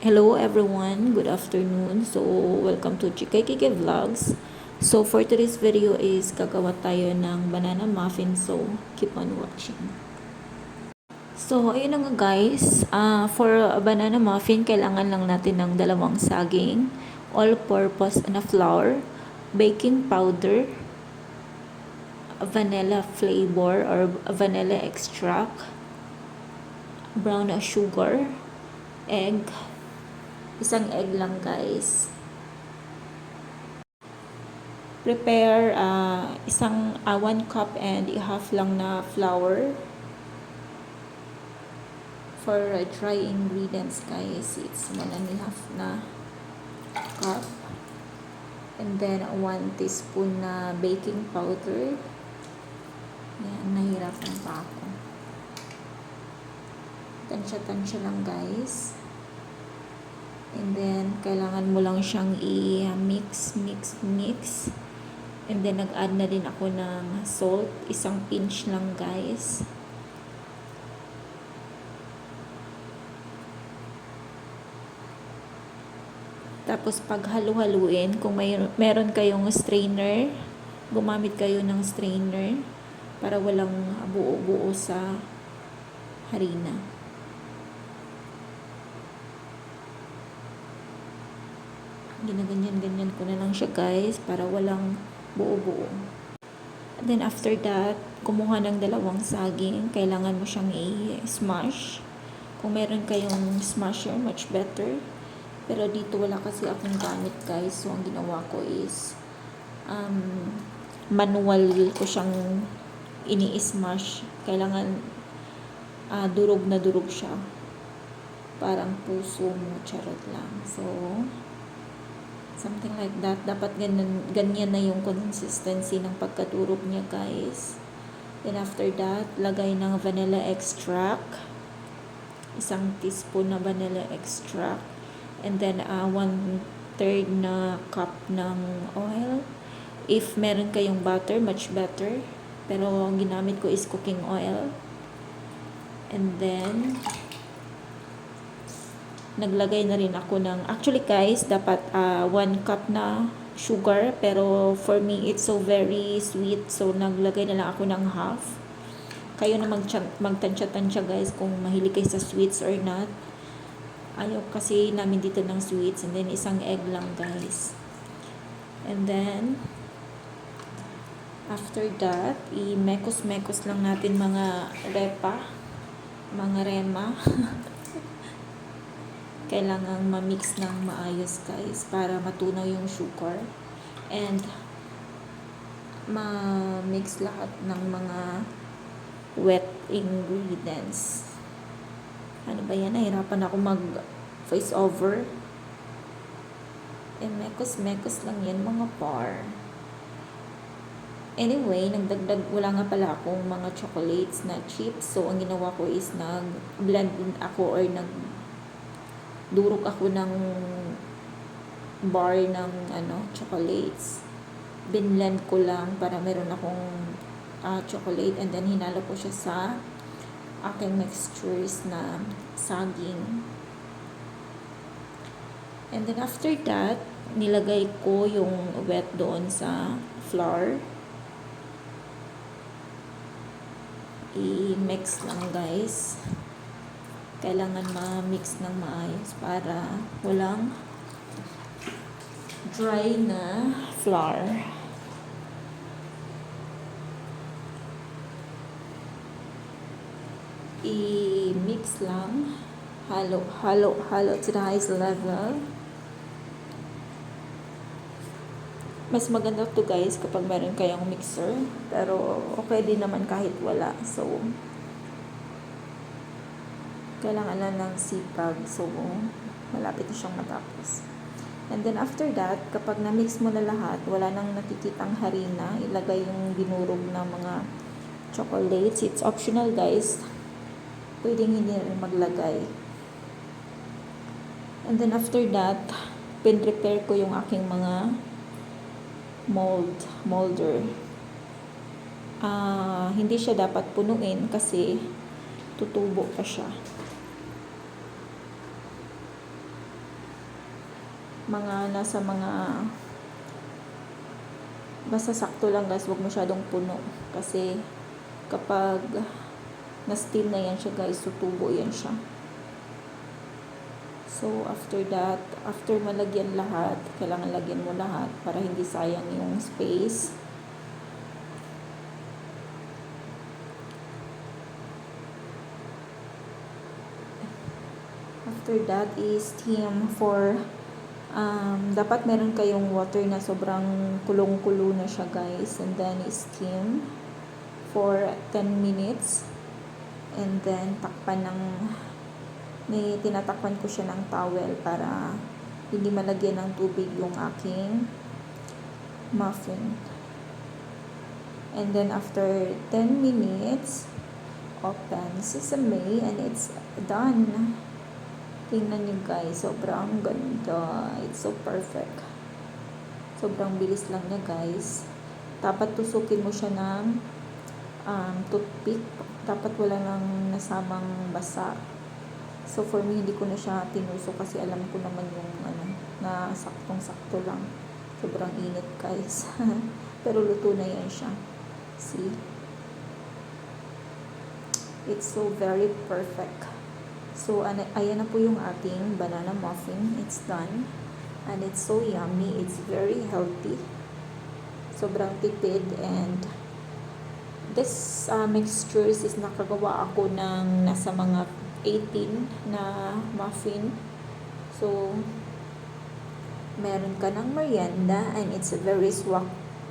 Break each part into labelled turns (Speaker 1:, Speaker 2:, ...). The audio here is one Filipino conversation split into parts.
Speaker 1: Hello everyone, good afternoon. So, welcome to Chikay Kike Vlogs. So, for today's video is gagawa tayo ng banana muffin. So, keep on watching. So, ayun na nga guys. For a banana muffin, kailangan lang natin ng dalawang saging, all-purpose na flour, baking powder, vanilla flavor or vanilla extract, brown sugar, egg, isang egg lang guys. Prepare 1 cup and a half lang na flour. For dry ingredients guys, it's 1 and a half na cup. And then 1 teaspoon na baking powder. Yan, nahirapan pa ako. Tansya-tansya lang guys. And then, kailangan mo lang siyang i-mix. And then, nag-add na din ako ng salt. Isang pinch lang, guys. Tapos, pag halu-haluin, kung meron kayong strainer, gumamit kayo ng strainer para walang buo-buo sa harina. Ginaganyan-ganyan ko na lang siya guys para walang buo-buo. And then after that, kumuha ng dalawang saging. Kailangan mo siyang i-smash. Kung meron kayong smasher, much better. Pero dito wala kasi akong gamit guys. So ang ginawa ko is manual ko siyang ini-smash. Kailangan durog na durog siya. Parang puso mo, charot lang. So, something like that. Dapat ganyan na yung consistency ng pagkadurog niya guys. Then after that, lagay ng vanilla extract. Isang teaspoon na vanilla extract. And then 1/3 na cup ng oil. If meron kayong butter, much better. Pero ang ginamit ko is cooking oil. And then naglagay na rin ako ng, actually guys, dapat 1 cup na sugar, pero for me, it's so very sweet, so naglagay na lang ako ng half. Kayo na magtansya-tansya guys, kung mahilig kayo sa sweets or not. Ayaw kasi namin dito ng sweets, and then isang egg lang guys. And then, after that, i-mekos-mekos lang natin mga rema. Kailangang ma-mix ng maayos guys para matunaw yung sugar and ma-mix lahat ng mga wet ingredients. Ano ba yan? Nahirapan ako mag-face over. Mekos-mekos lang yan mga par. Anyway, wala nga pala akong mga chocolates na chips. So, ang ginawa ko is nag-blend ako or durog ako ng bar ng chocolates. Binlend ko lang para meron akong chocolate, and then hinalo ko siya sa aking mixtures na saging. And then after that, nilagay ko yung wet doon sa flour. I-mix lang guys. Kailangan ma-mix ng maayos para walang dry na flour. I-mix lang. Halo to the highest level. Mas maganda to guys kapag meron kayong mixer. Pero okay din naman kahit wala. So, kailangan lang ng sipag. So, malapit na siyang matapos. And then after that, kapag na-mix mo na lahat, wala nang nakikitang harina, ilagay yung dinurog na mga chocolates. It's optional guys. Pwedeng hindi rin maglagay. And then after that, pin-prepare ko yung aking mga molder. Hindi siya dapat punuin kasi tutubo pa siya. nasa mga, basta sakto lang guys, huwag masyadong puno. Kasi kapag na-steam na yan siya guys, tutubo yan siya. So, after that, after malagyan lahat, kailangan lagyan mo lahat para hindi sayang yung space. After that is steam for, dapat meron kayong water na sobrang kulong-kulo na siya guys. And then steam for 10 minutes. And then takpan ng, tinatakpan ko siya ng towel para hindi malagyan ng tubig yung aking muffin. And then after 10 minutes, open sesame and it's done. Tingnan nyo guys, sobrang ganda. It's so perfect. Sobrang bilis lang niya guys. Dapat tusukin mo siya ng toothpick. Dapat wala nang nasamang basa. So for me, hindi ko na siya tinusok kasi alam ko naman yung na saktong-sakto lang. Sobrang init guys. Pero luto na yan siya. See? It's so very perfect. So ayan na po yung ating banana muffin. It's done. And it's so yummy. It's very healthy. Sobrang tipid. And this mixtures is nakagawa ako ng nasa mga 18 na muffin. So, meron ka ng merienda and it's very swak.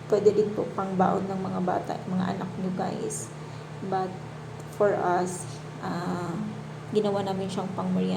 Speaker 1: Pwede din po pang baon ng mga bata, mga anak nyo guys. But for us, ginawa namin siyang pang merienda.